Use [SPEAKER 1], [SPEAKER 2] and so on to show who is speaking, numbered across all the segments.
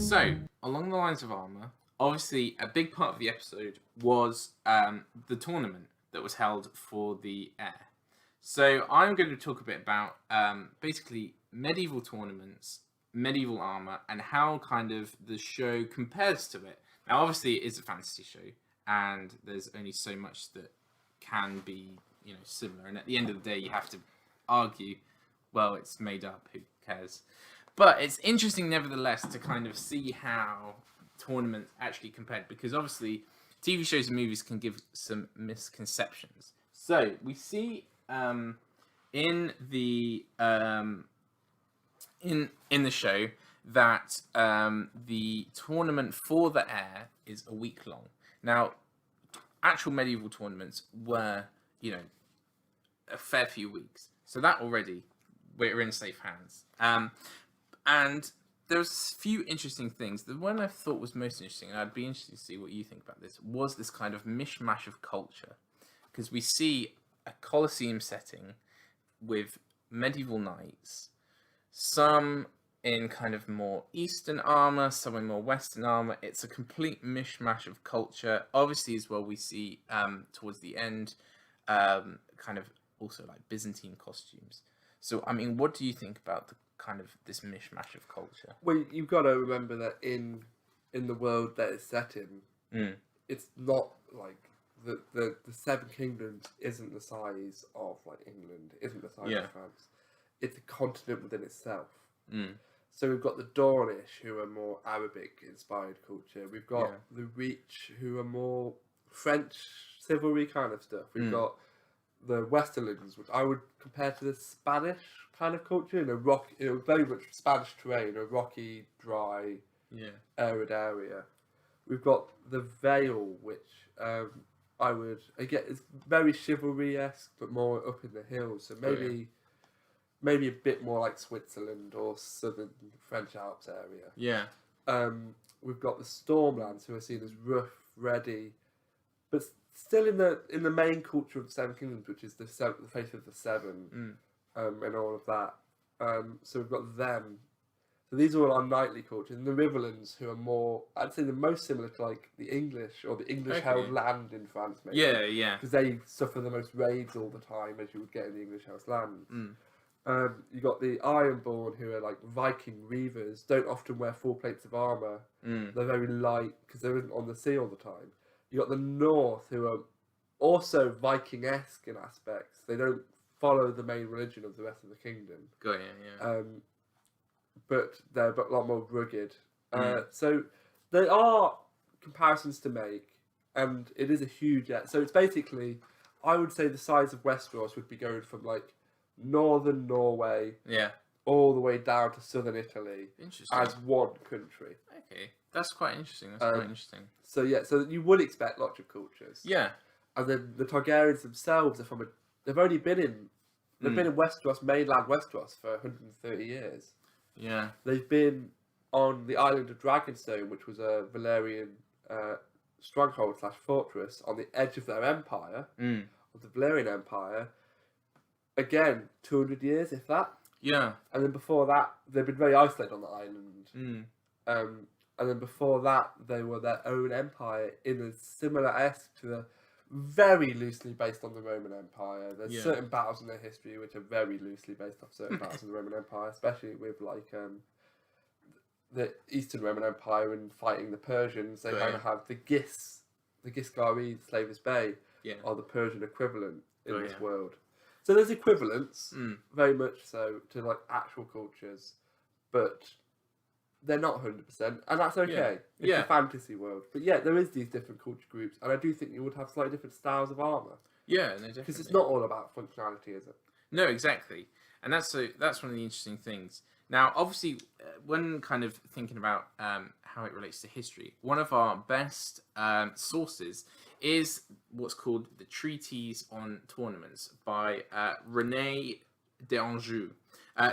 [SPEAKER 1] So, along the lines of armor, obviously a big part of the episode was the tournament that was held for the air. So, I'm going to talk a bit about basically medieval tournaments, medieval armor, and how kind of the show compares to it. Now, obviously, it is a fantasy show, and there's only so much that can be, similar. And at the end of the day, you have to argue, well, it's made up. Who cares? But it's interesting, nevertheless, to kind of see how tournaments actually compared, because obviously TV shows and movies can give some misconceptions. So we see in the in the show that the tournament for the air is a week long. Now, actual medieval tournaments were, a fair few weeks. So that already, we're in safe hands. And there's a few interesting things. The one I thought was most interesting, and I'd be interested to see what you think about this, was this kind of mishmash of culture. Because we see a Colosseum setting with medieval knights, some in kind of more Eastern armor, some in more Western armor. It's a complete mishmash of culture. Obviously, as well, we see towards the end, kind of also like Byzantine costumes. So, I mean, what do you think about the kind of this mishmash of culture?
[SPEAKER 2] Well, you've got to remember that in the world that it's set in, it's not like the Seven Kingdoms isn't the size of like England, isn't the size of France. It's a continent within itself. So we've got the Dornish, who are more Arabic-inspired culture. We've got the Reach, who are more French chivalry kind of stuff. We've got the Westerlands, which I would compare to the Spanish kind of culture, in a very much Spanish terrain, a rocky, dry, arid area. We've got the Vale, which it's very chivalry-esque, but more up in the hills. So maybe a bit more like Switzerland or southern French Alps area.
[SPEAKER 1] Yeah.
[SPEAKER 2] We've got the Stormlands, who are seen as rough, ready, but still in the main culture of the Seven Kingdoms, which is the faith of the Seven, and all of that. So we've got them. So these are all our knightly culture. And the Riverlands, who are more, I'd say, the most similar to like the English or the English-held land in France, maybe.
[SPEAKER 1] Yeah.
[SPEAKER 2] Because they suffer the most raids all the time, as you would get in the English-held lands. You got the Ironborn, who are like Viking reavers, don't often wear full plates of armour. They're very light because they're on the sea all the time. You got the North, who are also Viking-esque in aspects. They don't follow the main religion of the rest of the kingdom. But they're a lot more rugged. So there are comparisons to make, and it is a huge... So it's basically, I would say the size of Westeros would be going from like northern Norway all the way down to southern Italy as one country.
[SPEAKER 1] Okay, that's quite interesting. Quite interesting.
[SPEAKER 2] So you would expect lots of cultures.
[SPEAKER 1] Yeah.
[SPEAKER 2] And then the Targaryens themselves are they've only been in Westeros, mainland Westeros, for 130 years.
[SPEAKER 1] Yeah.
[SPEAKER 2] They've been on the island of Dragonstone, which was a Valyrian stronghold / fortress on the edge of their empire, of the Valyrian Empire. Again, 200 years, if that.
[SPEAKER 1] Yeah.
[SPEAKER 2] And then before that, they've been very isolated on the island. And then before that, they were their own empire in a similar-esque to the very loosely based on the Roman Empire. There's certain battles in their history which are very loosely based off certain battles in the Roman Empire, especially with like the Eastern Roman Empire and fighting the Persians. They kind of have the Giscari, Slaver's Bay, are the Persian equivalent in this world. So there's equivalents, very much so, to like actual cultures, but they're not 100%, and that's okay. It's a fantasy world. But there is these different culture groups, and I do think you would have slightly different styles of armour.
[SPEAKER 1] Yeah, no, definitely.
[SPEAKER 2] Because it's not all about functionality, is it?
[SPEAKER 1] No, exactly. And that's one of the interesting things. Now, obviously, when kind of thinking about how it relates to history, one of our best sources is what's called the Treatise on Tournaments by René d'Anjou,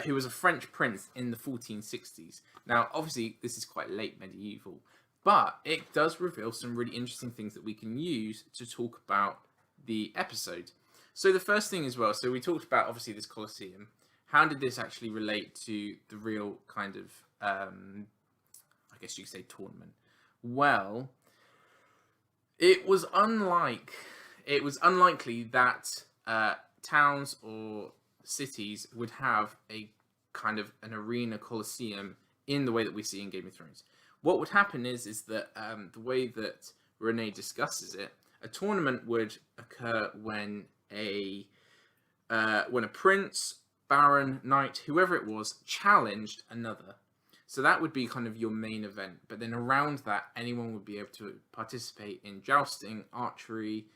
[SPEAKER 1] who was a French prince in the 1460s. Now, obviously, this is quite late medieval, but it does reveal some really interesting things that we can use to talk about the episode. So the first thing as well, so we talked about, obviously, this Colosseum. How did this actually relate to the real kind of, I guess you could say, tournament. Well, it was unlikely that towns or cities would have a kind of an arena coliseum in the way that we see in Game of Thrones. What would happen is that the way that René discusses it, a tournament would occur when a prince, baron, knight, whoever it was, challenged another. So that would be kind of your main event. But then around that, anyone would be able to participate in jousting, archery,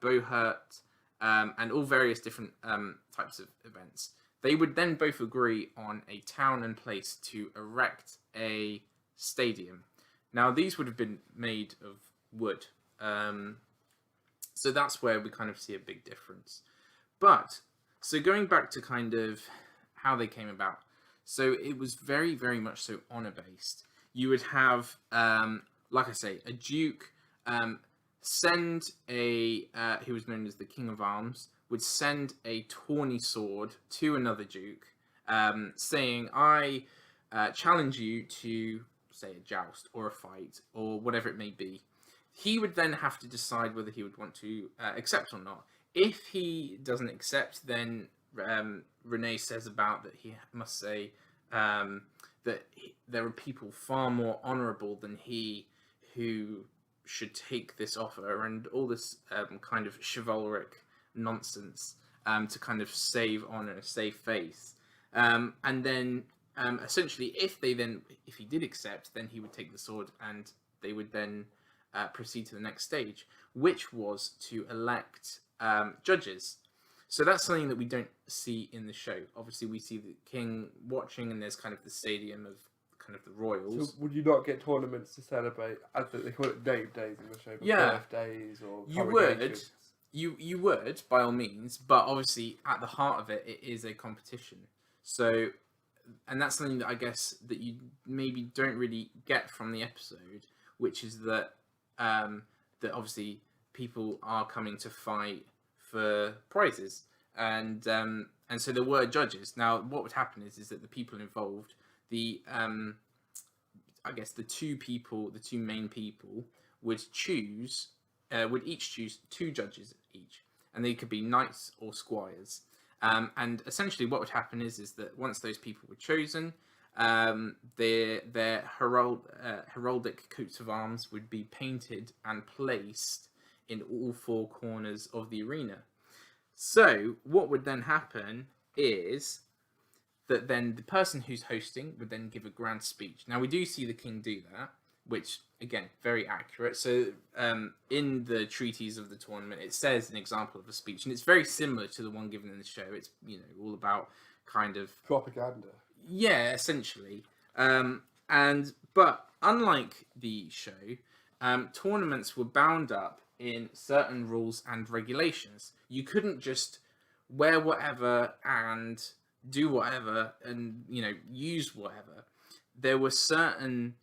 [SPEAKER 1] bohurt, and all various different types of events. They would then both agree on a town and place to erect a stadium. Now, these would have been made of wood. So that's where we kind of see a big difference. But, so going back to kind of how they came about. So it was very, very much so honor-based. You would have, like I say, a duke send who was known as the King of Arms, would send a tawny sword to another duke, saying, I challenge you to, say, a joust or a fight or whatever it may be. He would then have to decide whether he would want to accept or not. If he doesn't accept, then René says about that he must say that there are people far more honourable than he who should take this offer, and all this kind of chivalric nonsense to kind of save honour, save face. And then essentially if he did accept, then he would take the sword and they would then proceed to the next stage, which was to elect judges. So that's something that we don't see in the show. Obviously, we see the king watching, and there's kind of the stadium of kind of the royals.
[SPEAKER 2] So would you not get tournaments to celebrate? They call it name days in the show, but birthdays or
[SPEAKER 1] you would by all means, but obviously at the heart of it, it is a competition. So, and that's something that I guess that you maybe don't really get from the episode, which is that that obviously people are coming to fight for prizes, and so there were judges. Now, what would happen is that the people involved, I guess the two main people would each choose two judges each, and they could be knights or squires. And essentially, what would happen is that once those people were chosen, their heraldic coats of arms would be painted and placed in all four corners of the arena. So what would then happen is that then the person who's hosting would then give a grand speech. Now, we do see the king do that, which, again, very accurate. So in the treaties of the tournament, it says an example of a speech, and it's very similar to the one given in the show. It's, all about kind of
[SPEAKER 2] propaganda.
[SPEAKER 1] Yeah, essentially. But unlike the show, tournaments were bound up in certain rules and regulations. You couldn't just wear whatever and do whatever and, use whatever. There were certain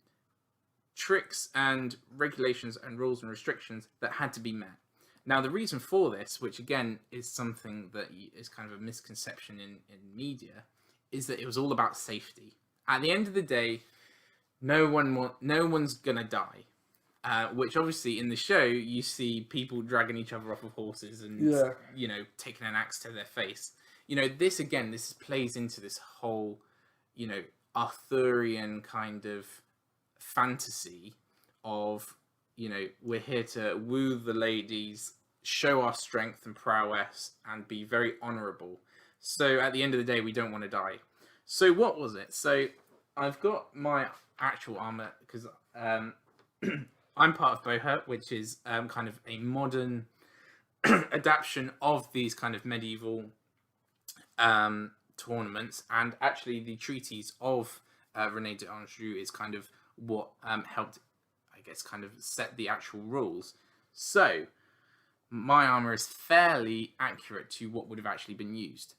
[SPEAKER 1] tricks and regulations and rules and restrictions that had to be met. Now, the reason for this, which again is something that is kind of a misconception in media, is that it was all about safety. At the end of the day, no one's gonna die. Which obviously in the show you see people dragging each other off of horses and taking an axe to their face. This plays into this whole Arthurian kind of fantasy of we're here to woo the ladies, show our strength and prowess, and be very honourable. So at the end of the day, we don't want to die. So what was it? So I've got my actual armour because I'm part of Bohurt, which is kind of a modern adaptation of these kind of medieval tournaments. And actually the treaties of René d'Anjou is kind of what helped, I guess, kind of set the actual rules. So my armour is fairly accurate to what would have actually been used,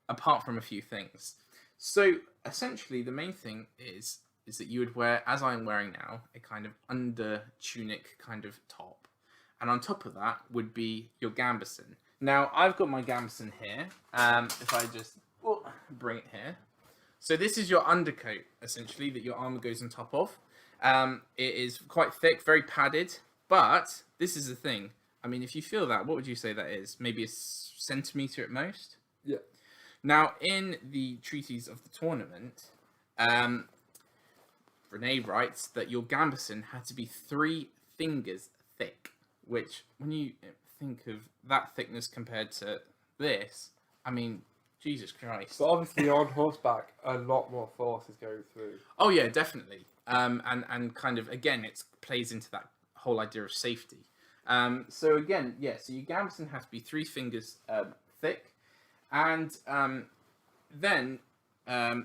[SPEAKER 1] apart from a few things. So essentially the main thing is that you would wear, as I'm wearing now, a kind of under tunic kind of top. And on top of that would be your gambeson. Now, I've got my gambeson here. If I just bring it here. So this is your undercoat, essentially, that your armour goes on top of. It is quite thick, very padded, but this is the thing. I mean, if you feel that, what would you say that is? Maybe a centimetre at most?
[SPEAKER 2] Yeah.
[SPEAKER 1] Now, in the treaties of the tournament, René writes that your gambeson had to be 3 fingers thick, which, when you think of that thickness compared to this, I mean, Jesus Christ.
[SPEAKER 2] But obviously on horseback, a lot more force is going through.
[SPEAKER 1] Oh yeah, definitely. And kind of, again, it plays into that whole idea of safety. So again, yeah, so your gambeson has to be 3 fingers thick, and then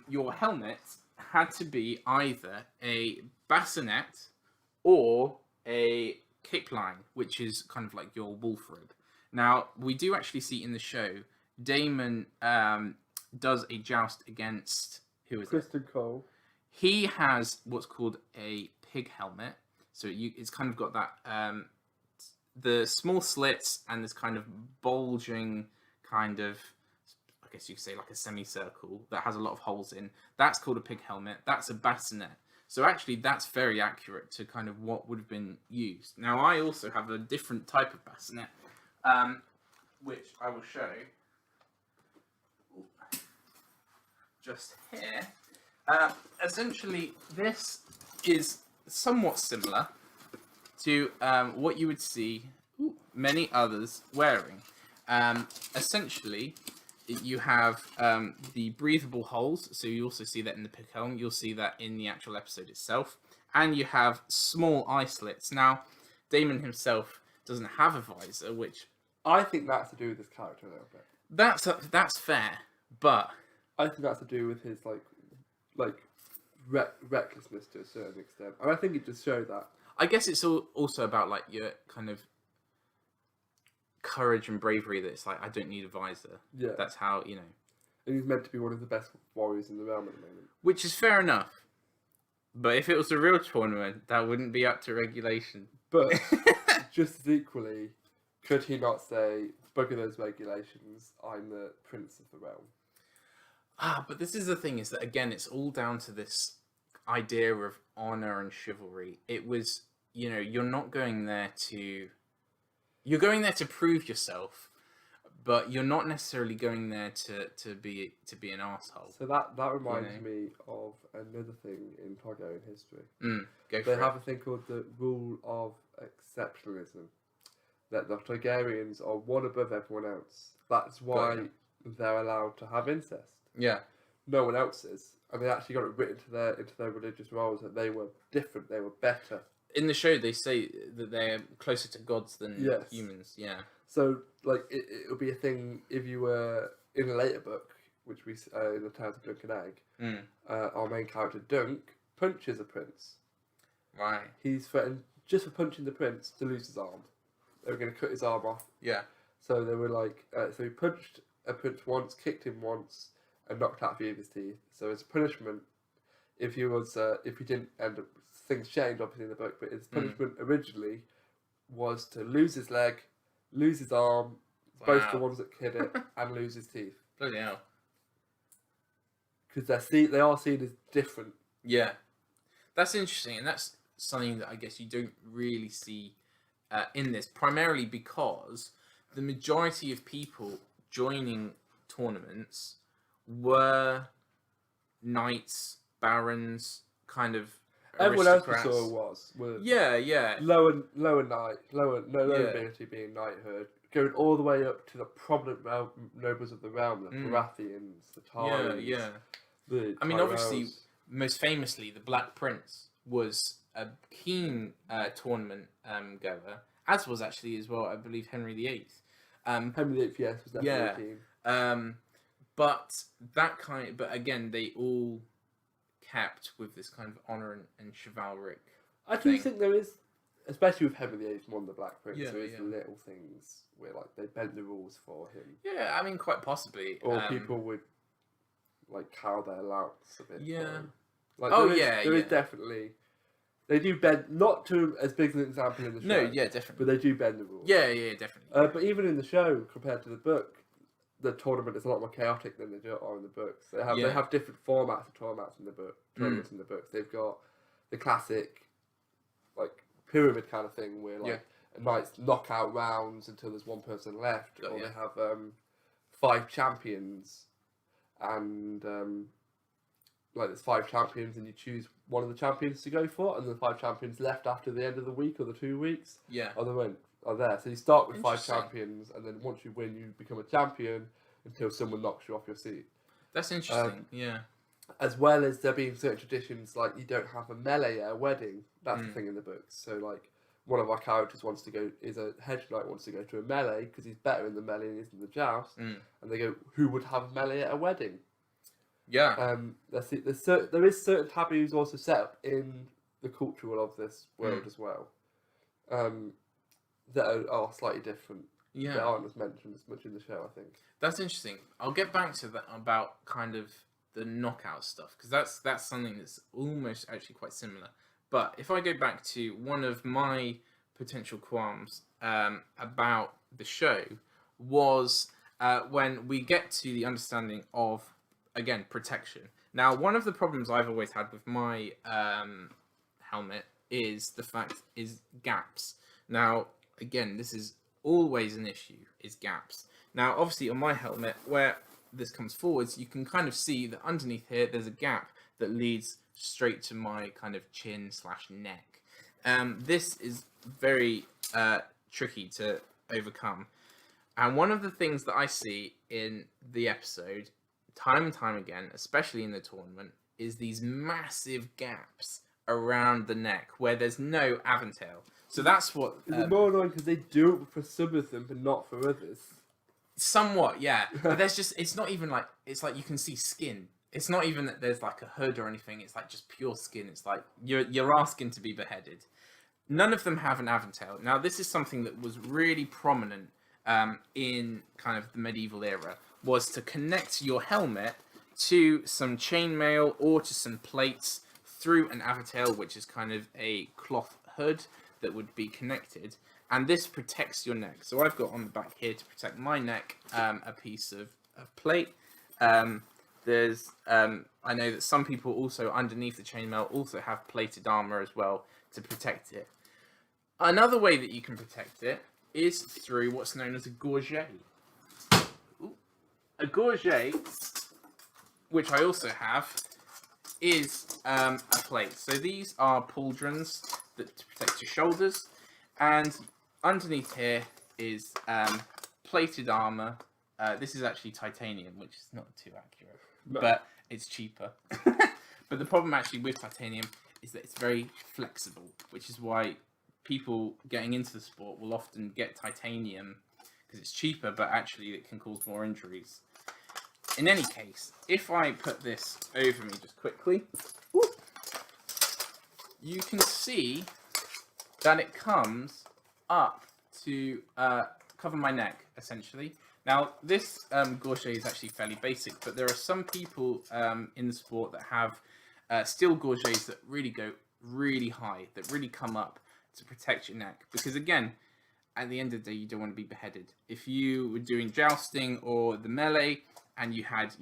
[SPEAKER 1] your helmet had to be either a bassinet or a kickline, which is kind of like your wolf rib. Now, we do actually see in the show, Daemon does a joust against, who is
[SPEAKER 2] Kristen Cole.
[SPEAKER 1] He has what's called a pig helmet. So it's kind of got that, the small slits and this kind of bulging kind of, I guess you could say like a semicircle that has a lot of holes in. That's called a pig helmet. That's a bassinet. So actually that's very accurate to kind of what would have been used. Now I also have a different type of bassinet, which I will show just here. Essentially this is somewhat similar to what you would see many others wearing. Essentially, you have the breathable holes, so you also see that in the pig helm, you'll see that in the actual episode itself, and you have small eye slits. Now, Daemon himself doesn't have a visor, which...
[SPEAKER 2] I think that's to do with his character a little bit.
[SPEAKER 1] That's fair, but...
[SPEAKER 2] I think that's to do with his, recklessness to a certain extent. And I think it just showed that.
[SPEAKER 1] I guess it's also about, like, your kind of courage and bravery that it's like, I don't need a visor.
[SPEAKER 2] Yeah.
[SPEAKER 1] That's how, you know...
[SPEAKER 2] And he's meant to be one of the best warriors in the realm at the moment.
[SPEAKER 1] Which is fair enough. But if it was a real tournament, that wouldn't be up to regulation.
[SPEAKER 2] But, just as equally, could he not say, bugger those regulations, I'm the prince of the realm?
[SPEAKER 1] But this is the thing, is that, again, it's all down to this idea of honour and chivalry. It was, you know, you're not going there to... You're going there to prove yourself, but you're not necessarily going there to be an arsehole.
[SPEAKER 2] So that reminds me of another thing in Targaryen history.
[SPEAKER 1] They
[SPEAKER 2] have a thing called the rule of exceptionalism. That the Targaryens are one above everyone else. That's why they're allowed to have incest.
[SPEAKER 1] Yeah.
[SPEAKER 2] No one else is. And they actually got it written into their religious roles that they were different, they were better.
[SPEAKER 1] In the show, they say that they're closer to gods than humans. Yeah.
[SPEAKER 2] So, like, it would be a thing if you were in a later book, which we in the Tales of Dunk and Egg. Our main character Dunk punches a prince.
[SPEAKER 1] Right.
[SPEAKER 2] He's threatened just for punching the prince to lose his arm. They were going to cut his arm off.
[SPEAKER 1] Yeah.
[SPEAKER 2] So they were like, so he punched a prince once, kicked him once, and knocked out a few of his teeth. So as punishment, if he didn't end up, things changed obviously in the book, but his punishment originally was to lose his leg, lose his arm, both the ones that killed it, and lose his teeth.
[SPEAKER 1] Bloody hell.
[SPEAKER 2] Because they are seen as different.
[SPEAKER 1] Yeah. That's interesting, and that's something that I guess you don't really see in this, primarily because the majority of people joining tournaments were knights, barons, kind of
[SPEAKER 2] Everyone else
[SPEAKER 1] aristocrats.
[SPEAKER 2] we saw were
[SPEAKER 1] lower
[SPEAKER 2] ability being knighthood, going all the way up to the prominent nobles of the realm, the Baratheons, the Tarlyns.
[SPEAKER 1] I mean, obviously, most famously, the Black Prince was a keen tournament goer, as was actually as well, I believe, Henry VIII.
[SPEAKER 2] Henry VIII, yes, was definitely keen.
[SPEAKER 1] But again, they all kept with this kind of honour and chivalric.
[SPEAKER 2] I do think there is, especially with Henry VIII won the Black Prince, there is little things where like they bent the rules for him.
[SPEAKER 1] Yeah, I mean, quite possibly.
[SPEAKER 2] Or people would like cow their lamps a bit.
[SPEAKER 1] Yeah.
[SPEAKER 2] Like, there is definitely. They do bend, not to as big an example in the show.
[SPEAKER 1] No, yeah, definitely.
[SPEAKER 2] But they do bend the rules.
[SPEAKER 1] Yeah, definitely.
[SPEAKER 2] But even in the show, compared to the book, the tournament is a lot more chaotic than they are in the books. They have different formats of tournaments in the book. They've got the classic like pyramid kind of thing where like knights knock out rounds until there's one person left, or they have 5 champions, and like there's 5 champions, and you choose one of the champions to go for, and the 5 champions left after the end of the week or the 2 weeks. Are there. So you start with 5 champions, and then once you win, you become a champion until someone knocks you off your seat.
[SPEAKER 1] That's interesting.
[SPEAKER 2] As well as there being certain traditions, like you don't have a melee at a wedding. That's the thing in the books. So like one of our characters is a hedge knight, wants to go to a melee because he's better in the melee than he is in the joust. And they go, who would have a melee at a wedding? There is certain taboos also set up in the culture of this world as well. That are slightly different. That aren't as mentioned as much in the show, I think.
[SPEAKER 1] That's interesting. I'll get back to that about kind of the knockout stuff, because that's something that's almost actually quite similar. But if I go back to one of my potential qualms about the show was when we get to the understanding of, again, protection. Now, one of the problems I've always had with my helmet is gaps. Now, again, this is always an issue, is gaps. Now, obviously, on my helmet, where this comes forwards, you can kind of see that underneath here, there's a gap that leads straight to my kind of chin/neck. This is very tricky to overcome. And one of the things that I see in the episode, time and time again, especially in the tournament, is these massive gaps around the neck where there's no aventail. So that's what...
[SPEAKER 2] It's more annoying because they do it for some of them, but not for others.
[SPEAKER 1] Somewhat, yeah. But there's just... It's not even like... It's like you can see skin. It's not even that there's like a hood or anything. It's like just pure skin. It's like you're asking to be beheaded. None of them have an aventail. Now, this is something that was really prominent in kind of the medieval era, was to connect your helmet to some chainmail or to some plates through an aventail, which is kind of a cloth hood that would be connected, and this protects your neck. So I've got on the back here to protect my neck a piece of plate. There's I know that some people also underneath the chainmail also have plated armor as well to protect it. Another way that you can protect it is through what's known as a gorget. A gorget, which I also have, is a plate. So these are pauldrons that to protect your shoulders, and underneath here is plated armor. This is actually titanium, which is not too accurate, but it's cheaper. But the problem actually with titanium is that it's very flexible, which is why people getting into the sport will often get titanium because it's cheaper, but actually it can cause more injuries. In any case, if I put this over me just quickly, you can see that it comes up to cover my neck, essentially. Now, this gorget is actually fairly basic, but there are some people in the sport that have steel gorgets that really go really high, that really come up to protect your neck. Because again, at the end of the day, you don't want to be beheaded. If you were doing jousting or the melee and you had,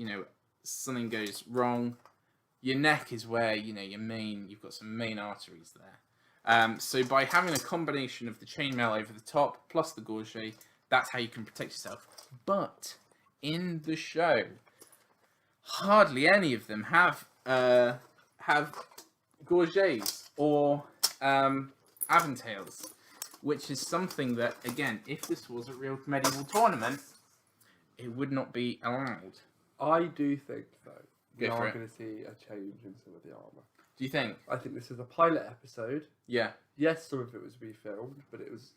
[SPEAKER 1] something goes wrong, your neck is where, you've got some main arteries there. So by having a combination of the chainmail over the top plus the gorget, that's how you can protect yourself. But in the show, hardly any of them have gorgets or aventails, which is something that, again, if this was a real medieval tournament, it would not be allowed.
[SPEAKER 2] I do think, though, we are going to see a change in some of the armour.
[SPEAKER 1] Do you think?
[SPEAKER 2] I think this is a pilot episode.
[SPEAKER 1] Yeah.
[SPEAKER 2] Yes, some of it was refilmed, but it was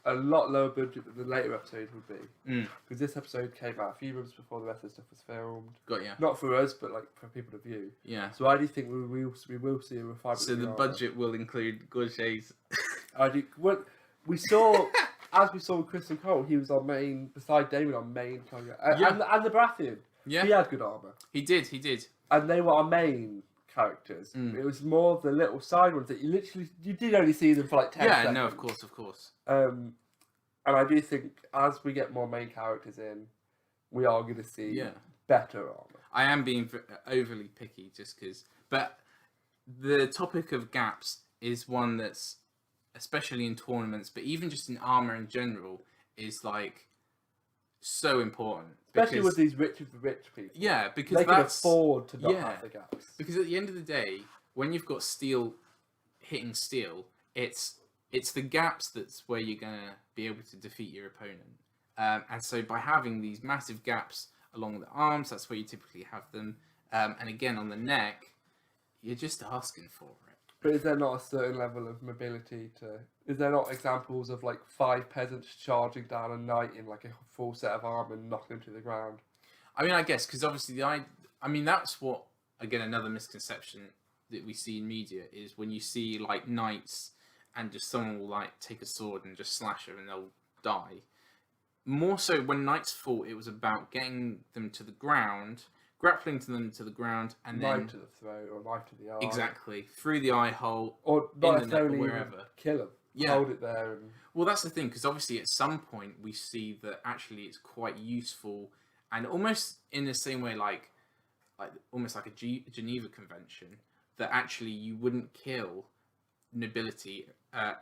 [SPEAKER 2] a lot lower budget than the later episodes would be. Because this episode came out a few months before the rest of the stuff was filmed.
[SPEAKER 1] Got ya.
[SPEAKER 2] Not for us, but for people to view.
[SPEAKER 1] Yeah.
[SPEAKER 2] So I do think we will see a refinement.
[SPEAKER 1] So the budget will include gorgets.
[SPEAKER 2] I do. Well, we saw, as we saw with Chris and Cole, he was our main, beside Daemon, our main character. And the Baratheon.
[SPEAKER 1] Yeah.
[SPEAKER 2] He had good armour.
[SPEAKER 1] He did.
[SPEAKER 2] And they were our main characters. It was more the little side ones that you did only see them for like 10 seconds.
[SPEAKER 1] Yeah, no, of course.
[SPEAKER 2] And I do think as we get more main characters in, we are going to see better armour.
[SPEAKER 1] I am being overly picky just because, but the topic of gaps is one that's, especially in tournaments, but even just in armor in general, is like so important.
[SPEAKER 2] Especially with these rich of the rich people.
[SPEAKER 1] Yeah, because
[SPEAKER 2] they can afford to not have the gaps.
[SPEAKER 1] Because at the end of the day, when you've got steel hitting steel, it's the gaps that's where you're gonna be able to defeat your opponent. And so by having these massive gaps along the arms, that's where you typically have them. And again on the neck, you're just asking for it.
[SPEAKER 2] But is there not a certain level of mobility to... Is there not examples of like 5 peasants charging down a knight in like a full set of armour and knocking him to the ground?
[SPEAKER 1] I mean, I guess, because obviously I mean, that's what, again, another misconception that we see in media is when you see like knights and just someone will like take a sword and just slash them and they'll die. More so when knights fought, it was about getting them to the ground, grappling to them to the ground, and then
[SPEAKER 2] knife to the throat or knife to the eye.
[SPEAKER 1] Exactly, through the eye hole,
[SPEAKER 2] or not
[SPEAKER 1] in the neck, or
[SPEAKER 2] necessarily
[SPEAKER 1] wherever.
[SPEAKER 2] Kill them.
[SPEAKER 1] Yeah.
[SPEAKER 2] Hold it there. And...
[SPEAKER 1] Well, that's the thing, because obviously at some point we see that actually it's quite useful, and almost in the same way, like almost like a Geneva Convention, that actually you wouldn't kill nobility,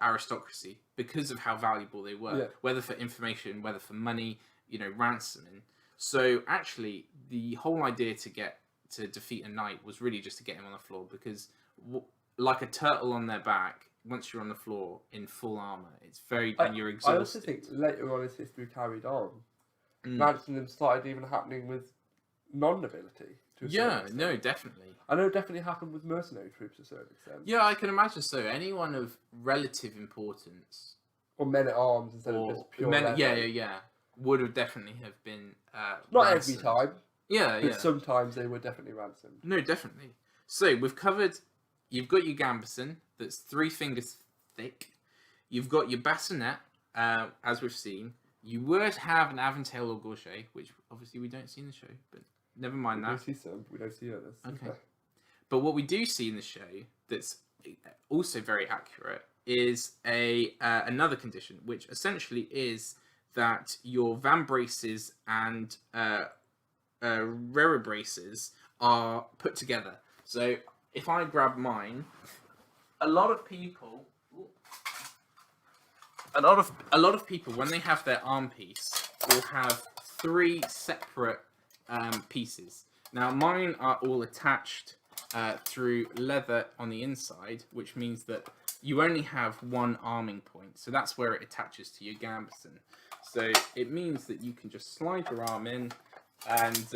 [SPEAKER 1] aristocracy, because of how valuable they were, whether for information, whether for money, ransoming. So actually, the whole idea to defeat a knight was really just to get him on the floor, because like a turtle on their back, once you're on the floor in full armor, it's and you're exhausted.
[SPEAKER 2] I also think later on as history carried on, ransoming started even happening with non-nobility.
[SPEAKER 1] No, definitely.
[SPEAKER 2] I know it definitely happened with mercenary troops to a certain extent.
[SPEAKER 1] Yeah, I can imagine so. Anyone of relative importance,
[SPEAKER 2] or men at arms instead of just pure
[SPEAKER 1] men. Yeah, would have definitely have been
[SPEAKER 2] not
[SPEAKER 1] ransomed.
[SPEAKER 2] Every time.
[SPEAKER 1] But
[SPEAKER 2] sometimes they were definitely ransomed.
[SPEAKER 1] No, definitely. So we've covered. You've got your gambeson that's 3 fingers thick. You've got your bassinet, as we've seen. You would have an aventail or gorget, which obviously we don't see in the show, but never mind that.
[SPEAKER 2] We see some. We don't see others.
[SPEAKER 1] Okay. But what we do see in the show that's also very accurate is another condition, which essentially is that your van braces and rear braces are put together. So if I grab mine, a lot of people when they have their arm piece will have 3 separate pieces. Now mine are all attached through leather on the inside, which means that you only have one arming point. So that's where it attaches to your gambeson. So it means that you can just slide your arm in, and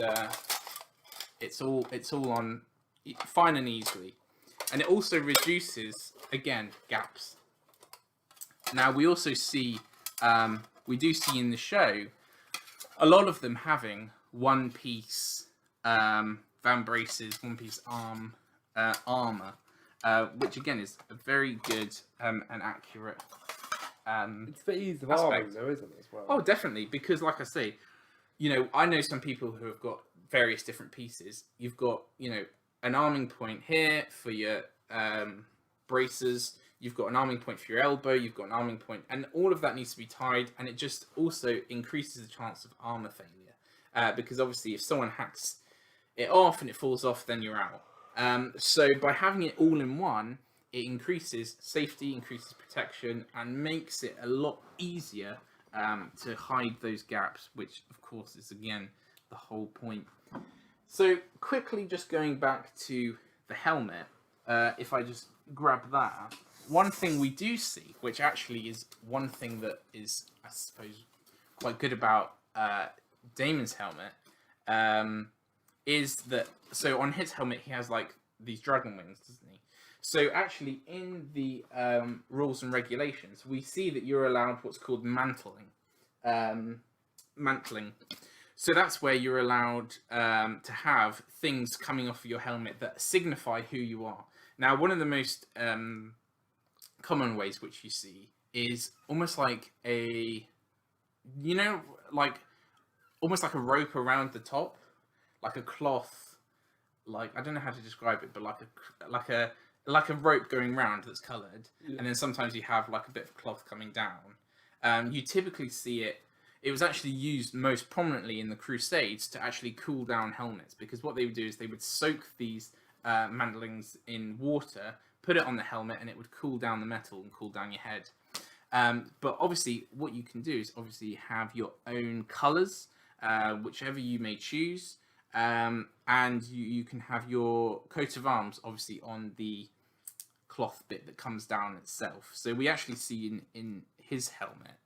[SPEAKER 1] it's all on fine and easily. And it also reduces, again, gaps. Now we also see, we do see in the show, a lot of them having one piece van braces, one piece armor, which again is a very good and accurate.
[SPEAKER 2] It's for ease of arming, though, isn't it, as well?
[SPEAKER 1] Oh, definitely, because like I say, I know some people who have got various different pieces. You've got, an arming point here for your braces. You've got an arming point for your elbow. You've got an arming point, and all of that needs to be tied. And it just also increases the chance of armor failure, because obviously if someone hacks it off and it falls off, then you're out. So by having it all in one, it increases safety, increases protection, and makes it a lot easier to hide those gaps, which of course is again the whole point. So quickly just going back to the helmet, if I just grab that, one thing we do see, which actually is one thing that is, I suppose, quite good about Daemon's helmet, is that, so on his helmet he has like these dragon wings, doesn't he? So actually in the rules and regulations, we see that you're allowed what's called mantling. So that's where you're allowed to have things coming off of your helmet that signify who you are. Now, one of the most common ways which you see is almost like almost like a rope around the top, like a cloth, like, I don't know how to describe it, but like a rope going round that's coloured, and then sometimes you have like a bit of cloth coming down. You typically see it. It was actually used most prominently in the Crusades to actually cool down helmets, because what they would do is they would soak these mantlings in water, put it on the helmet, and it would cool down the metal and cool down your head. But obviously, what you can do is obviously have your own colours, whichever you may choose, and you can have your coat of arms, obviously, on the cloth bit that comes down itself. So we actually see in his helmet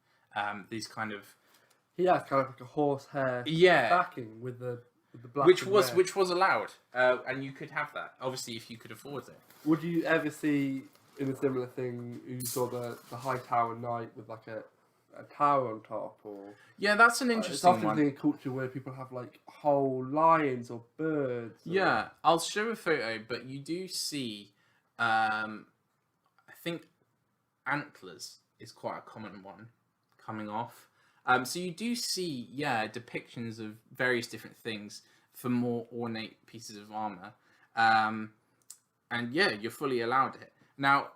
[SPEAKER 1] these kind of
[SPEAKER 2] He has kind of like a horsehair backing with the black,
[SPEAKER 1] which
[SPEAKER 2] and
[SPEAKER 1] was
[SPEAKER 2] red.
[SPEAKER 1] allowed, and you could have that obviously if you could afford it.
[SPEAKER 2] Would you ever see in a similar thing? You saw the high tower knight with like a tower on top, or
[SPEAKER 1] Yeah, that's an
[SPEAKER 2] it's
[SPEAKER 1] interesting
[SPEAKER 2] often
[SPEAKER 1] one.
[SPEAKER 2] in a culture where people have like whole lions or birds.
[SPEAKER 1] Yeah, I'll show a photo, but you do see, I think antlers is quite a common one coming off. So you do see, depictions of various different things for more ornate pieces of armor. And yeah, you're fully allowed it. Now,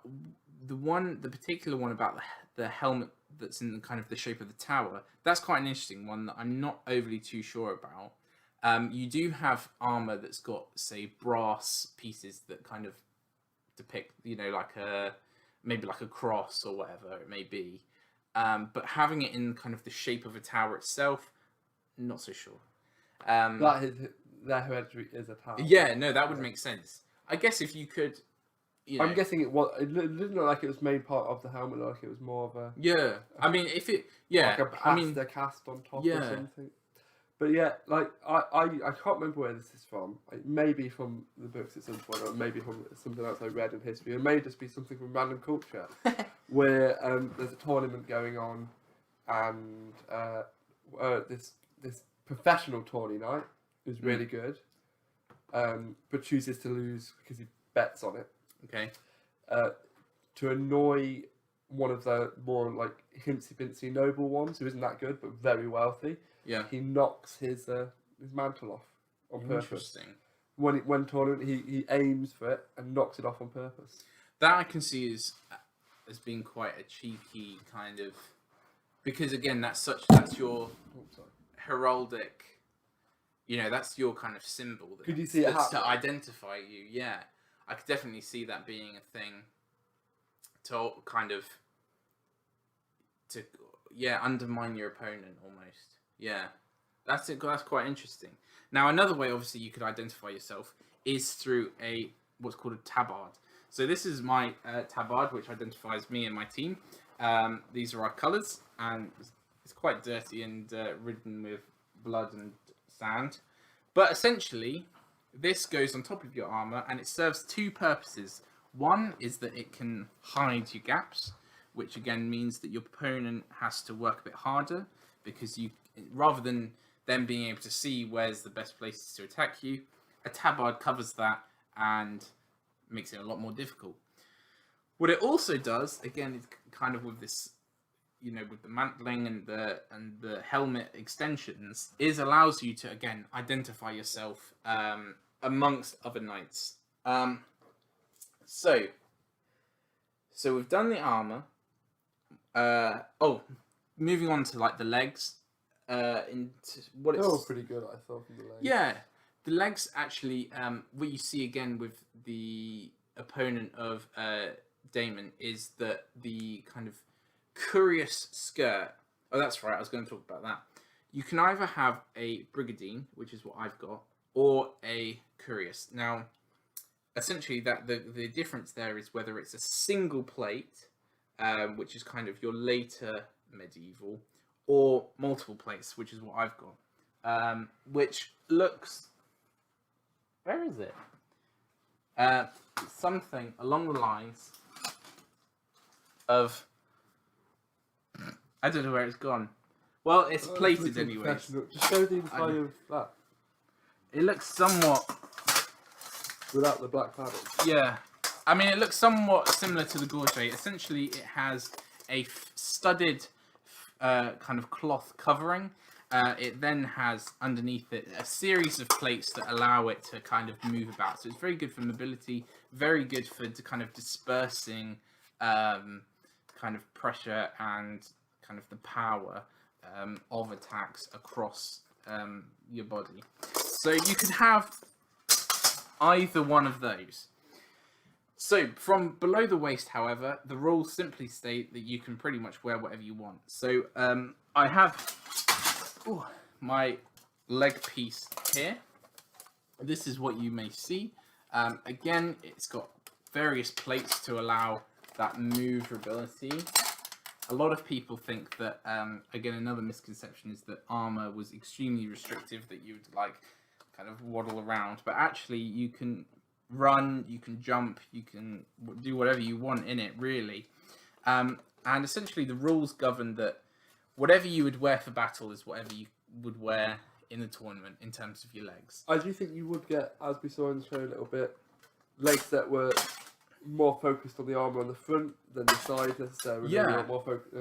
[SPEAKER 1] the particular one about the helmet that's in the kind of the shape of the tower, that's quite an interesting one that I'm not overly too sure about. You do have armor that's got, say, brass pieces that kind of depict, like maybe like a cross or whatever it may be. But having it in kind of the shape of a tower itself, not so sure.
[SPEAKER 2] Their hereditary is a tower.
[SPEAKER 1] Yeah, no, that would make sense. I guess if you could,
[SPEAKER 2] I'm guessing it was. It didn't look like it was made part of the helmet. Like it was more of a.
[SPEAKER 1] Yeah, I mean, if it,
[SPEAKER 2] like a plaster cast on top or something. But yeah, like I can't remember where this is from. It may be from the books at some point, or maybe from something else I read in history. It may just be something from random culture, where there's a tournament going on, and this professional tourney knight who's really good, but chooses to lose because he bets on it.
[SPEAKER 1] Okay.
[SPEAKER 2] To annoy one of the more like hincy-pincy noble ones who isn't that good but very wealthy.
[SPEAKER 1] Yeah.
[SPEAKER 2] He knocks his mantle off on purpose.
[SPEAKER 1] Interesting.
[SPEAKER 2] When tournament, he aims for it and knocks it off on purpose.
[SPEAKER 1] That I can see as being quite a cheeky kind of, because again, that's your heraldic. That's your kind of symbol.
[SPEAKER 2] Could you see it
[SPEAKER 1] that's to identify you? Yeah, I could definitely see that being a thing. To kind of undermine your opponent almost. Yeah, that's it. That's quite interesting. Now, another way, obviously, you could identify yourself is through what's called a tabard. So this is my tabard, which identifies me and my team. These are our colours, and it's quite dirty and ridden with blood and sand. But essentially, this goes on top of your armour, and it serves two purposes. One is that it can hide your gaps, which again means that your opponent has to work a bit harder, because rather than them being able to see where's the best places to attack you, a tabard covers that and makes it a lot more difficult. What it also does, again, is kind of with this, with the mantling and the helmet extensions, is allows you to again identify yourself amongst other knights. So we've done the armor. Moving on to like the legs. Into what it's.
[SPEAKER 2] They were pretty good, I thought, from the legs.
[SPEAKER 1] Yeah, the legs actually. What you see again with the opponent of Daemon is that the kind of curious skirt. Oh, that's right. I was going to talk about that. You can either have a brigadine, which is what I've got, or a curious. Now, essentially, that the difference there is whether it's a single plate, which is kind of your later medieval, or multiple plates, which is what I've got, which looks. Where is it? Something along the lines of. I don't know where it's gone. Well, it's plated anyway.
[SPEAKER 2] Just show the inside of that.
[SPEAKER 1] It looks somewhat.
[SPEAKER 2] Without the black padding.
[SPEAKER 1] Yeah. I mean, it looks somewhat similar to the gorget. Essentially, it has a studded kind of cloth covering. It then has underneath it a series of plates that allow it to kind of move about. So it's very good for mobility, very good for kind of dispersing kind of pressure and kind of the power of attacks across your body. So you could have either one of those. So, from below the waist, however, the rules simply state that you can pretty much wear whatever you want. So, I have my leg piece here. This is what you may see. Again, it's got various plates to allow that maneuverability. A lot of people think that, again, another misconception is that armor was extremely restrictive, that you would, like, kind of waddle around. But actually, you can run, you can jump, you can do whatever you want in it, really. And essentially the rules govern that whatever you would wear for battle is whatever you would wear in the tournament in terms of your legs.
[SPEAKER 2] I do think you would get, as we saw in the show a little bit, legs that were more focused on the armour on the front than the side necessarily.
[SPEAKER 1] Yeah.
[SPEAKER 2] Or more focused,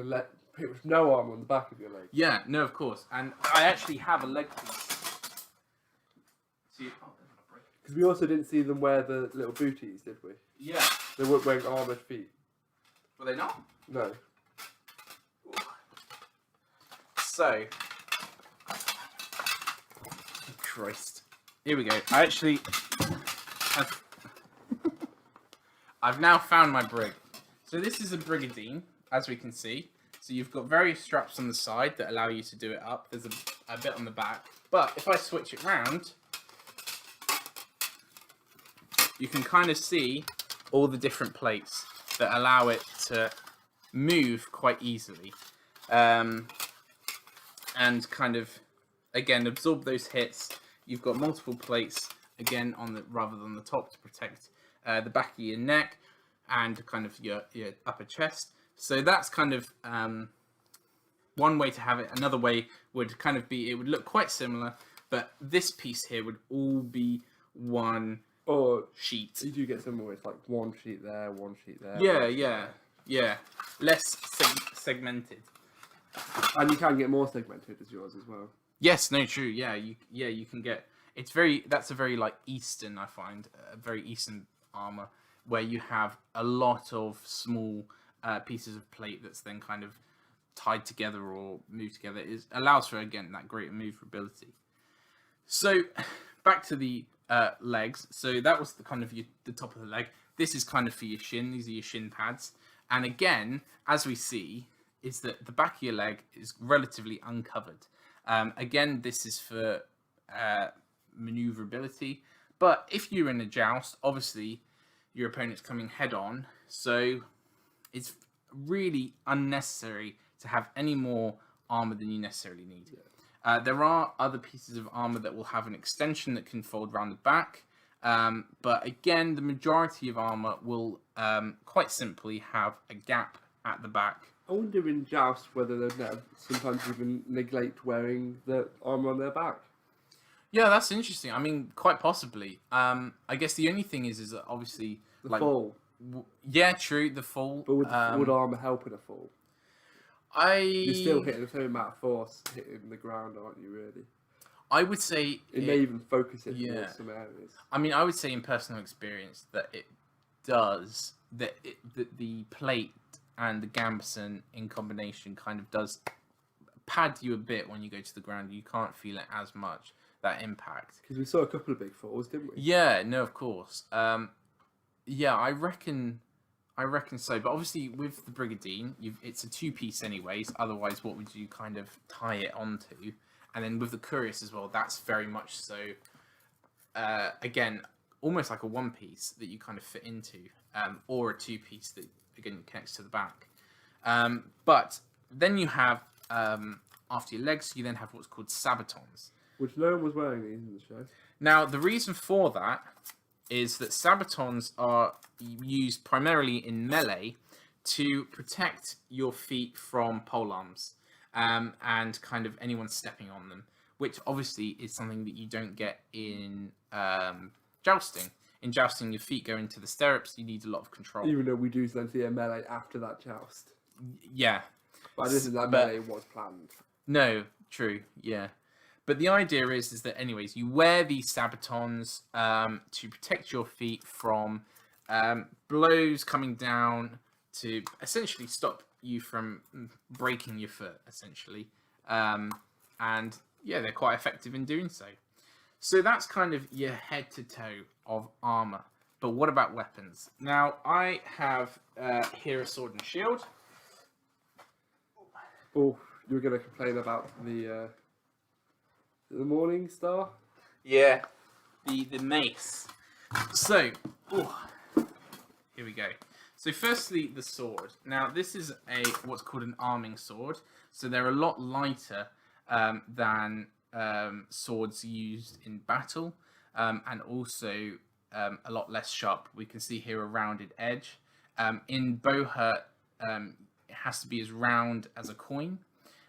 [SPEAKER 2] pretty much no armour on the back of your leg.
[SPEAKER 1] Yeah, no, of course. And I actually have a leg piece. See,
[SPEAKER 2] because we also didn't see them wear the little booties, did we?
[SPEAKER 1] Yeah.
[SPEAKER 2] They weren't wearing armoured feet.
[SPEAKER 1] Were they not?
[SPEAKER 2] No.
[SPEAKER 1] So, Christ. Here we go. I actually, I've now found my brig. So this is a brigandine, as we can see. So you've got various straps on the side that allow you to do it up. There's a bit on the back. But if I switch it round, you can kind of see all the different plates that allow it to move quite easily. And kind of, again, absorb those hits. You've got multiple plates, again, rather than the top to protect the back of your neck and kind of your upper chest. So that's kind of one way to have it. Another way would kind of be, it would look quite similar, but this piece here would all be one sheet.
[SPEAKER 2] You do get some where it's like one sheet there, one sheet there.
[SPEAKER 1] Yeah. Less segmented.
[SPEAKER 2] And you can get more segmented as yours as well.
[SPEAKER 1] Yes, no, true. Yeah, you can get. That's a very like Eastern, I find, a very Eastern armor where you have a lot of small pieces of plate that's then kind of tied together or moved together. It allows for, again, that great maneuverability. So back to the legs. So that was the kind of the top of the leg. This is kind of for your shin. These are your shin pads. And again, as we see, is that the back of your leg is relatively uncovered. Again, this is for maneuverability. But if you're in a joust, obviously your opponent's coming head on. So it's really unnecessary to have any more armor than you necessarily need. Yeah. There are other pieces of armor that will have an extension that can fold around the back. But again, the majority of armor will quite simply have a gap at the back.
[SPEAKER 2] I wonder in Joust whether they'd sometimes even neglect wearing the armour on their back.
[SPEAKER 1] Yeah, that's interesting. I mean, quite possibly. I guess the only thing is that obviously
[SPEAKER 2] The fall.
[SPEAKER 1] Yeah, true. The fall.
[SPEAKER 2] But would armour help in a fall? You're still hitting the same amount of force hitting the ground, aren't you? Really.
[SPEAKER 1] I would say
[SPEAKER 2] it may even focus it towards some areas.
[SPEAKER 1] I mean, I would say in personal experience that it does. That the plate and the gambeson in combination kind of does pad you a bit when you go to the ground. You can't feel it as much, that impact.
[SPEAKER 2] Because we saw a couple of big falls, didn't we?
[SPEAKER 1] Yeah, no, of course. Yeah, I reckon so. But obviously with the brigandine, it's a two-piece anyways. Otherwise, what would you kind of tie it onto? And then with the cuirass as well, that's very much so, again, almost like a one-piece that you kind of fit into, or a two-piece that, again, connects to the back. But then you have, after your legs, you then have what's called sabatons.
[SPEAKER 2] Which no one was wearing these in the show.
[SPEAKER 1] Now, the reason for that is that sabatons are used primarily in melee to protect your feet from polearms. And kind of anyone stepping on them, which obviously is something that you don't get in jousting. In jousting, your feet go into the stirrups. You need a lot of control.
[SPEAKER 2] Even though we do then see a melee after that joust.
[SPEAKER 1] Yeah.
[SPEAKER 2] But this is that melee was planned.
[SPEAKER 1] No, true, yeah. But the idea is that anyways, you wear these sabatons to protect your feet from blows coming down to essentially stop you from breaking your foot, essentially. And yeah, they're quite effective in doing so. So that's kind of your head to toe of armor. But what about weapons? Now, I have here a sword and shield.
[SPEAKER 2] Oh, you were going to complain about the Morning Star?
[SPEAKER 1] Yeah, the mace. So, here we go. So firstly, the sword. Now, this is what's called an arming sword. So they're a lot lighter than swords used in battle, and also a lot less sharp. We can see here a rounded edge. In bowhurt, it has to be as round as a coin,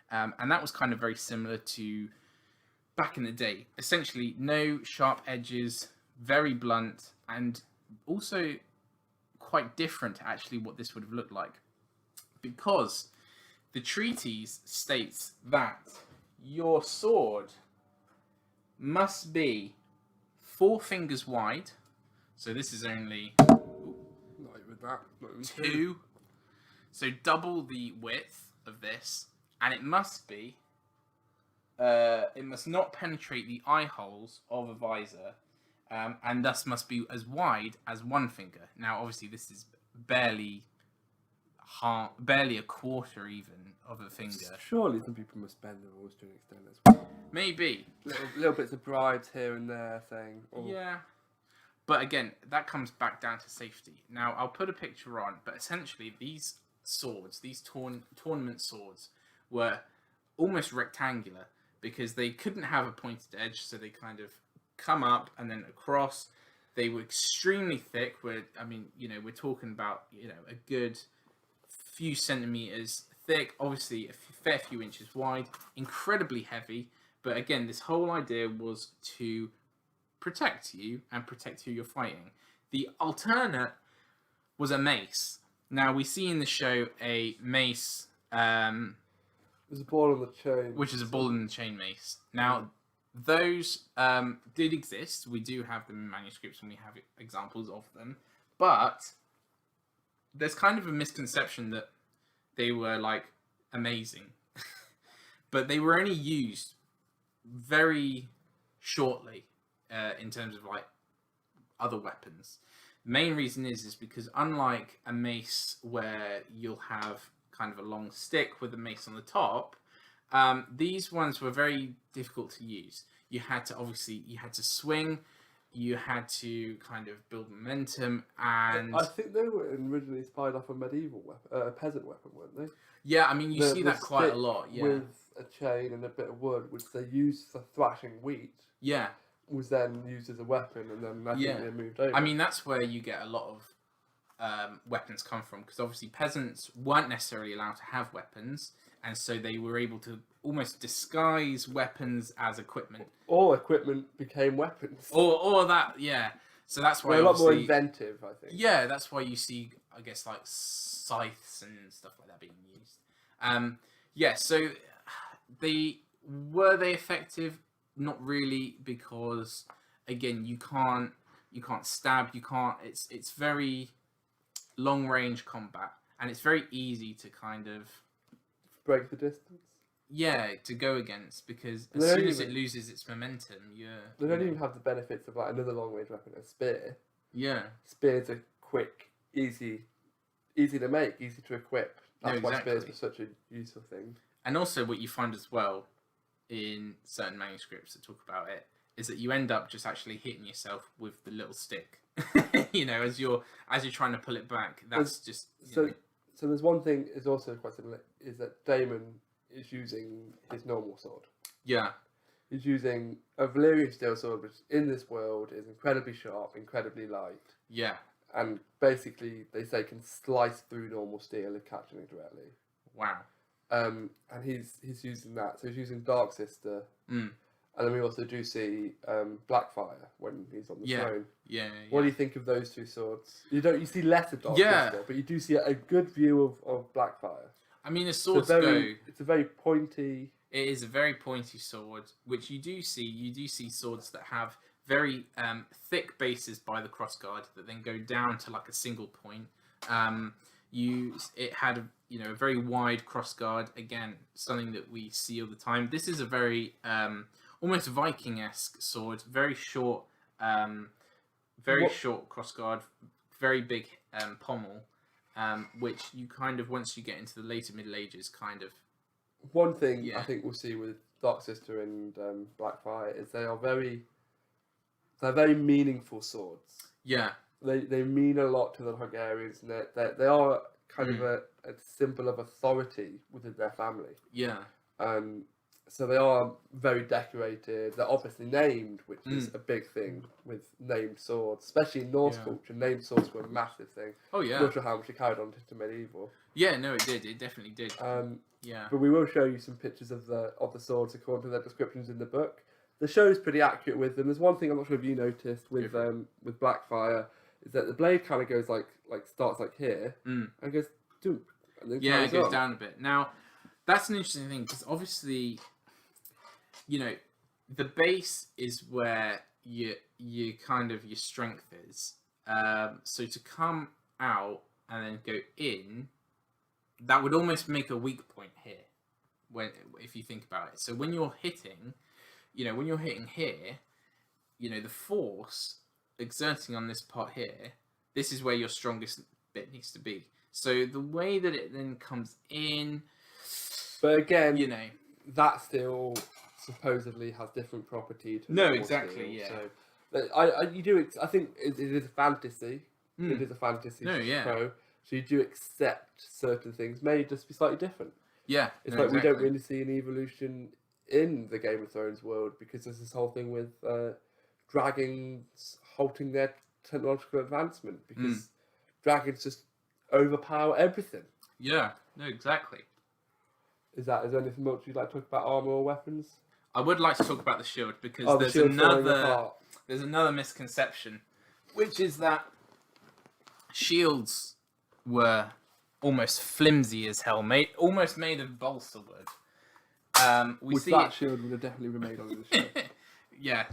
[SPEAKER 1] and that was kind of very similar to back in the day. Essentially, no sharp edges, very blunt, and also quite different to actually what this would have looked like, because the treatise states that your sword must be 4 fingers wide. So this is only
[SPEAKER 2] Not with that. Not even
[SPEAKER 1] 2. So double the width of this, and it must be. It must not penetrate the eye holes of a visor, and thus must be as wide as 1 finger. Now, obviously, this is barely a quarter even of a finger.
[SPEAKER 2] Surely some people must bend their rules to an extent as well.
[SPEAKER 1] Maybe.
[SPEAKER 2] Little bits of bribes here and there saying... Oh.
[SPEAKER 1] Yeah. But again, that comes back down to safety. Now, I'll put a picture on, but essentially these swords, these tournament swords, were almost rectangular because they couldn't have a pointed edge, so they kind of come up and then across. They were extremely thick. We're talking about, a good few centimeters thick, obviously a fair few inches wide, incredibly heavy. But again, this whole idea was to protect you and protect who you're fighting. The alternate was a mace. Now, we see in the show a mace...
[SPEAKER 2] There's a ball on the chain.
[SPEAKER 1] Which is a ball and chain mace. Now, those did exist. We do have them in manuscripts and we have examples of them. But there's kind of a misconception that they were, amazing. But they were only used very shortly in terms of, other weapons. The main reason is because unlike a mace where you'll have kind of a long stick with a mace on the top, these ones were very difficult to use. You had to swing, you had to kind of build momentum, and
[SPEAKER 2] I think they were originally inspired off a medieval weapon, a peasant weapon, weren't they?
[SPEAKER 1] Yeah, I mean, you see that quite a lot. Yeah,
[SPEAKER 2] with a chain and a bit of wood, which they used for thrashing wheat.
[SPEAKER 1] Yeah,
[SPEAKER 2] was then used as a weapon, and then I think they moved over.
[SPEAKER 1] I mean, that's where you get a lot of weapons come from, because obviously peasants weren't necessarily allowed to have weapons, and so they were able to almost disguise weapons as equipment.
[SPEAKER 2] Or equipment became weapons.
[SPEAKER 1] Or that, yeah. So that's why
[SPEAKER 2] they're a lot more inventive, I think.
[SPEAKER 1] Yeah, that's why you see, I guess, scythes and stuff like that being used. Yeah. So were they effective? Not really, because again, you can't stab. You can't. It's very long range combat, and it's very easy to kind of
[SPEAKER 2] break the distance.
[SPEAKER 1] Yeah, to go against, because as soon as it loses its momentum,
[SPEAKER 2] they don't even have the benefits of another long range weapon, a spear.
[SPEAKER 1] Yeah,
[SPEAKER 2] spears are quick, easy to make, easy to equip. That's why spears were such a useful thing. And
[SPEAKER 1] also, what you find as well in certain manuscripts that talk about it is that you end up just actually hitting yourself with the little stick. As you're trying to pull it back. That's just
[SPEAKER 2] so. So there's one thing is also quite similar, is that Daemon is using his normal sword.
[SPEAKER 1] Yeah.
[SPEAKER 2] He's using a Valyrian steel sword, which in this world is incredibly sharp, incredibly light.
[SPEAKER 1] Yeah.
[SPEAKER 2] And basically, they say can slice through normal steel if catching it directly.
[SPEAKER 1] Wow.
[SPEAKER 2] And he's using that. So he's using Dark Sister.
[SPEAKER 1] Mm.
[SPEAKER 2] And then we also do see Blackfire when he's on the throne.
[SPEAKER 1] Yeah.
[SPEAKER 2] What do you think of those two swords? You see less of Dark Sister, but you do see a good view of Blackfire.
[SPEAKER 1] I mean, the swords
[SPEAKER 2] it's a very pointy.
[SPEAKER 1] It is a very pointy sword, which you do see. You do see swords that have very thick bases by the crossguard that then go down to a single point. It had a very wide crossguard. Again, something that we see all the time. This is a very almost Viking-esque sword, very short very short crossguard, very big pommel, which you kind of, once you get into the later Middle Ages, kind of...
[SPEAKER 2] One thing I think we'll see with Dark Sister and Blackfire is they're very meaningful swords.
[SPEAKER 1] Yeah.
[SPEAKER 2] They mean a lot to the Hungarians, and they are kind of a symbol of authority within their family.
[SPEAKER 1] Yeah.
[SPEAKER 2] So they are very decorated. They're obviously named, which is a big thing with named swords, especially in Norse culture. Named swords were a massive thing.
[SPEAKER 1] Oh yeah.
[SPEAKER 2] I'm not sure how much it carried on into medieval.
[SPEAKER 1] Yeah, no, it did. It definitely did. Yeah.
[SPEAKER 2] But we will show you some pictures of the swords according to their descriptions in the book. The show is pretty accurate with them. There's one thing I'm not sure if you noticed with Blackfire is that the blade kind of goes like starts like here and goes doop, and then
[SPEAKER 1] it goes down a bit. Now that's an interesting thing because obviously, you know, the base is where you kind of your strength is. So to come out and then go in, that would almost make a weak point here, if you think about it. So when you're hitting, when you're hitting here, the force exerting on this part here, this is where your strongest bit needs to be. So the way that it then comes in,
[SPEAKER 2] but again, that still supposedly has different property to
[SPEAKER 1] no, exactly,
[SPEAKER 2] steel. So I think it is a fantasy. It is a fantasy show. So you do accept certain things may just be slightly different.
[SPEAKER 1] Yeah,
[SPEAKER 2] it's like exactly. We don't really see an evolution in the Game of Thrones world because there's this whole thing with dragons halting their technological advancement because dragons just overpower everything.
[SPEAKER 1] Yeah, no, exactly.
[SPEAKER 2] Is there anything much you'd like to talk about armor or weapons?
[SPEAKER 1] I would like to talk about the shield because there's another misconception, which is that shields were almost flimsy as hell, almost made of balsa wood.
[SPEAKER 2] That shield would have definitely been made on this show.
[SPEAKER 1] Yeah.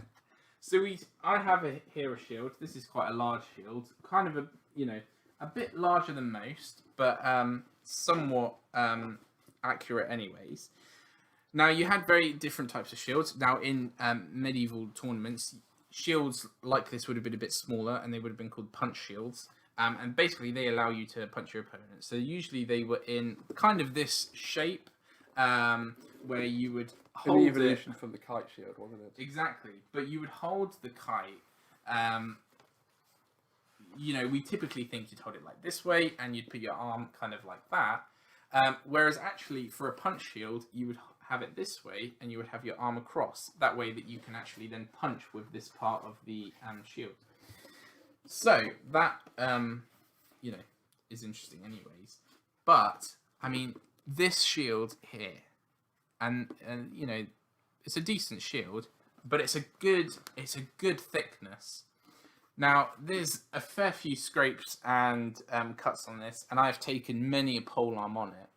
[SPEAKER 1] So I have here a shield. This is quite a large shield, kind of a bit larger than most, but somewhat accurate anyways. Now you had very different types of shields. Now in medieval tournaments, shields like this would have been a bit smaller, and they would have been called punch shields. And basically they allow you to punch your opponent. So usually they were in kind of this shape, where you would hold
[SPEAKER 2] an evolution from the kite shield, wasn't it?
[SPEAKER 1] Exactly, but you would hold the kite. We typically think you'd hold it like this way, and you'd put your arm kind of like that. Whereas actually, for a punch shield, you would have it this way, and you would have your arm across. That way that you can actually then punch with this part of the shield. So that is interesting, anyways. But I mean, this shield here. And it's a decent shield, but it's a good thickness. Now there's a fair few scrapes and cuts on this, and I've taken many a polearm on it.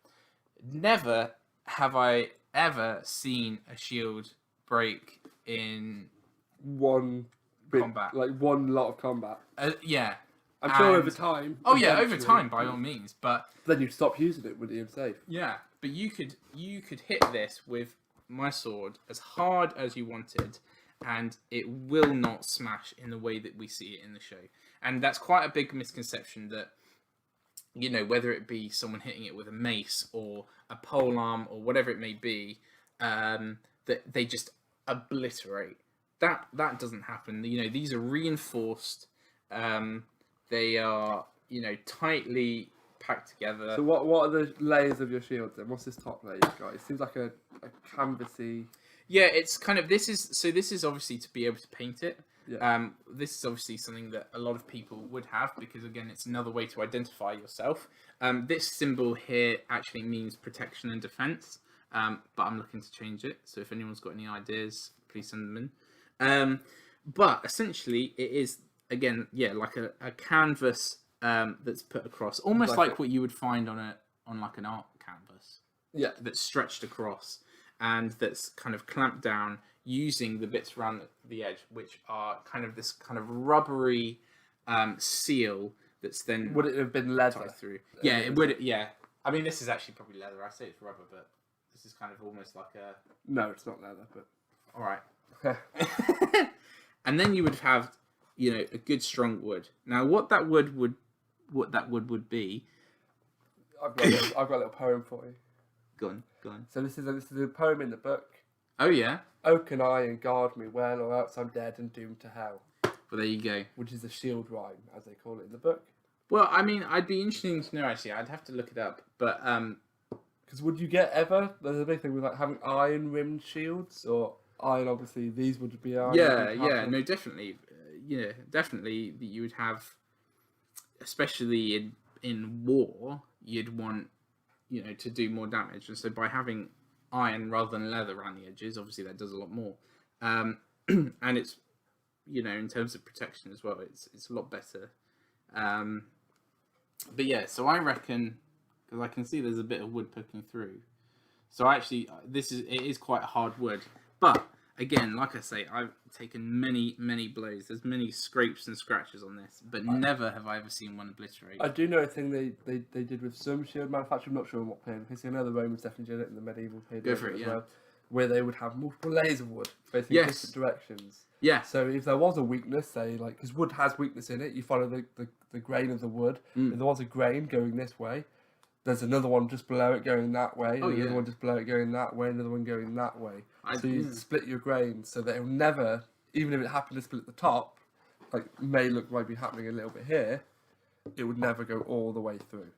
[SPEAKER 1] Never have I ever seen a shield break in
[SPEAKER 2] one combat, like one lot of combat.
[SPEAKER 1] Yeah.
[SPEAKER 2] I'm sure over time.
[SPEAKER 1] Oh yeah, over time by all means, but
[SPEAKER 2] then you'd stop using it with the safe.
[SPEAKER 1] Yeah, but you could hit this with my sword as hard as you wanted, and it will not smash in the way that we see it in the show. And that's quite a big misconception that whether it be someone hitting it with a mace or a polearm or whatever it may be, that they just obliterate. That doesn't happen. These are reinforced. They are, tightly packed together.
[SPEAKER 2] So what are the layers of your shield then? What's this top layer you've got? It seems like a canvasy...
[SPEAKER 1] Yeah, it's kind of... This is obviously to be able to paint it.
[SPEAKER 2] Yeah.
[SPEAKER 1] This is obviously something that a lot of people would have because, again, it's another way to identify yourself. This symbol here actually means protection and defense, but I'm looking to change it. So if anyone's got any ideas, please send them in. But essentially, it is... Again, like a canvas that's put across, almost like what you would find on like an art canvas.
[SPEAKER 2] Yeah,
[SPEAKER 1] that's stretched across, and that's kind of clamped down using the bits around the edge, which are kind of this kind of rubbery seal that's then
[SPEAKER 2] would it have been leather
[SPEAKER 1] through? Yeah, it would. Yeah, I mean this is actually probably leather. I say it's rubber, but this is kind of almost like a.
[SPEAKER 2] No, it's not leather, but
[SPEAKER 1] all right. And then you would have a good strong wood. Now, what that wood would be.
[SPEAKER 2] I've got a little poem for you.
[SPEAKER 1] Go on.
[SPEAKER 2] So this is a poem in the book.
[SPEAKER 1] Oh yeah.
[SPEAKER 2] Oak and iron guard me well, or else I'm dead and doomed to hell.
[SPEAKER 1] Well, there you go.
[SPEAKER 2] Which is a shield rhyme, as they call it in the book.
[SPEAKER 1] Well, I mean, I'd be interesting to know actually. I'd have to look it up, but
[SPEAKER 2] because would you get ever? There's a big thing with like having iron rimmed shields, or iron. Obviously, these would be iron.
[SPEAKER 1] Yeah, no, definitely. Definitely that you would have, especially in war, you'd want to do more damage, and so by having iron rather than leather around the edges, obviously that does a lot more, and it's in terms of protection as well, it's a lot better. But yeah, so I reckon, because I can see there's a bit of wood poking through, so actually it is quite hard wood, but again, like I say, I've taken many blows. There's many scrapes and scratches on this, but never have I ever seen one obliterate.
[SPEAKER 2] I do know a thing they did with some shield manufacturing. I'm not sure in what period, because I know the Romans definitely did it in the medieval period.
[SPEAKER 1] Go for it,
[SPEAKER 2] as well, where they would have multiple layers of wood facing different directions.
[SPEAKER 1] Yeah.
[SPEAKER 2] So if there was a weakness, say like, because wood has weakness in it, you follow the grain of the wood. If there was a grain going this way, there's another one just below it going that way, another one just below it going that way, another one going that way. So you split your grain so that it will never, even if it happened to split at the top, like might be happening a little bit here, it would never go all the way through.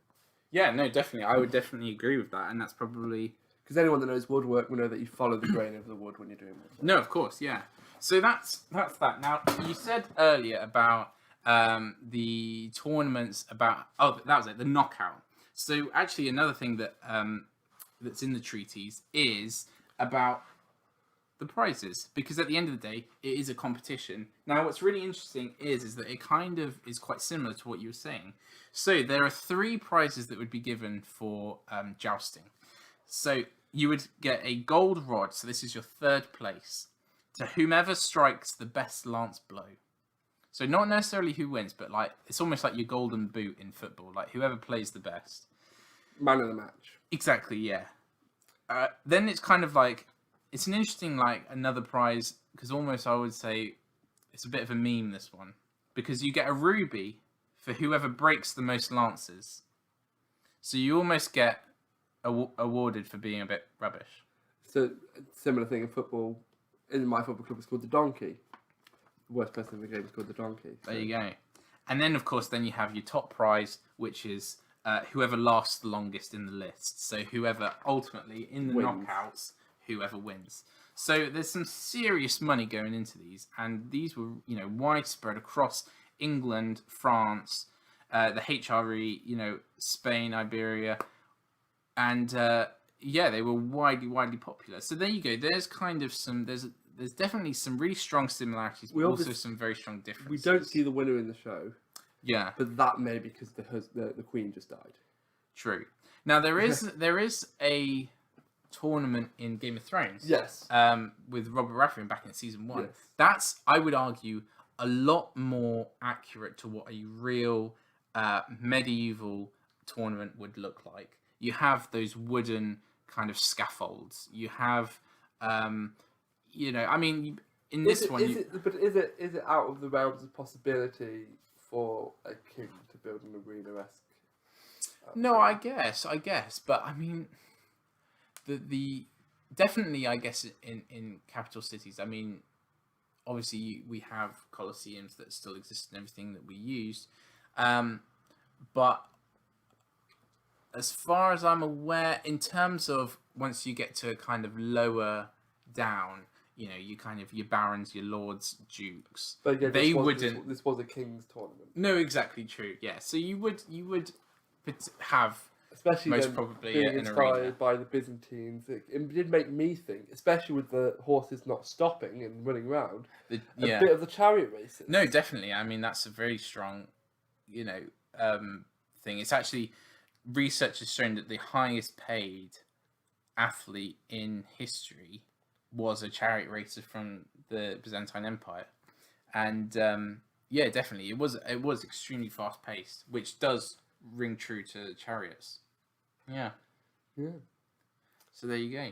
[SPEAKER 1] Yeah, no, definitely. I would definitely agree with that, and that's probably...
[SPEAKER 2] Because anyone that knows woodwork will know that you follow the grain of the wood when you're doing woodwork.
[SPEAKER 1] No, of course, yeah. So that's that. Now, you said earlier about the tournaments, that was it, the knockout. So actually, another thing that that's in the treaties is about the prizes, because at the end of the day, it is a competition. Now, what's really interesting is that it kind of is quite similar to what you were saying. So there are 3 prizes that would be given for jousting. So you would get a gold rod. So this is your 3rd place to whomever strikes the best lance blow. So not necessarily who wins, but like it's almost like your golden boot in football, like whoever plays the best.
[SPEAKER 2] Man of the match.
[SPEAKER 1] Exactly, yeah. Then it's kind of like, it's an interesting, like, another prize, because almost I would say it's a bit of a meme, this one. Because you get a ruby for whoever breaks the most lances. So you almost get awarded for being a bit rubbish.
[SPEAKER 2] So, similar thing in football. In my football club, it's called the donkey. The worst person in the game is called the donkey. So.
[SPEAKER 1] There you go. And then, of course, then you have your top prize, which is whoever lasts the longest in the list. So whoever ultimately, in the knockouts, whoever wins. So there's some serious money going into these, and these were, widespread across England, France, the HRE, Spain, Iberia, and they were widely popular. So there you go. There's kind of there's definitely some really strong similarities, but also some very strong differences.
[SPEAKER 2] We don't see the winner in the show.
[SPEAKER 1] Yeah,
[SPEAKER 2] but that may be because the Queen just died.
[SPEAKER 1] True. Now there is a tournament in Game of Thrones.
[SPEAKER 2] Yes.
[SPEAKER 1] With Robert Baratheon back in season 1.
[SPEAKER 2] Yes.
[SPEAKER 1] That's, I would argue, a lot more accurate to what a real medieval tournament would look like. You have those wooden kind of scaffolds. You have, in this one.
[SPEAKER 2] Is it out of the realms of possibility for a king to build an arena-esque?
[SPEAKER 1] No, I guess, but I mean, the definitely, I guess, in capital cities. I mean, obviously we have colosseums that still exist and everything that we use, but as far as I'm aware, in terms of once you get to a kind of lower down, you kind of your barons, your lords, dukes.
[SPEAKER 2] But again,
[SPEAKER 1] they wouldn't.
[SPEAKER 2] This was a king's tournament.
[SPEAKER 1] No, exactly true. Yeah, so you would have,
[SPEAKER 2] especially
[SPEAKER 1] most probably
[SPEAKER 2] being
[SPEAKER 1] an
[SPEAKER 2] inspired
[SPEAKER 1] arena
[SPEAKER 2] by the Byzantines. It did make me think, especially with the horses not stopping and running around, a bit of the chariot races.
[SPEAKER 1] No, definitely. I mean, that's a very strong, thing. It's actually, research has shown that the highest paid athlete in history was a chariot racer from the Byzantine Empire, and definitely it was extremely fast paced, which does ring true to chariots. Yeah.
[SPEAKER 2] So
[SPEAKER 1] there you go.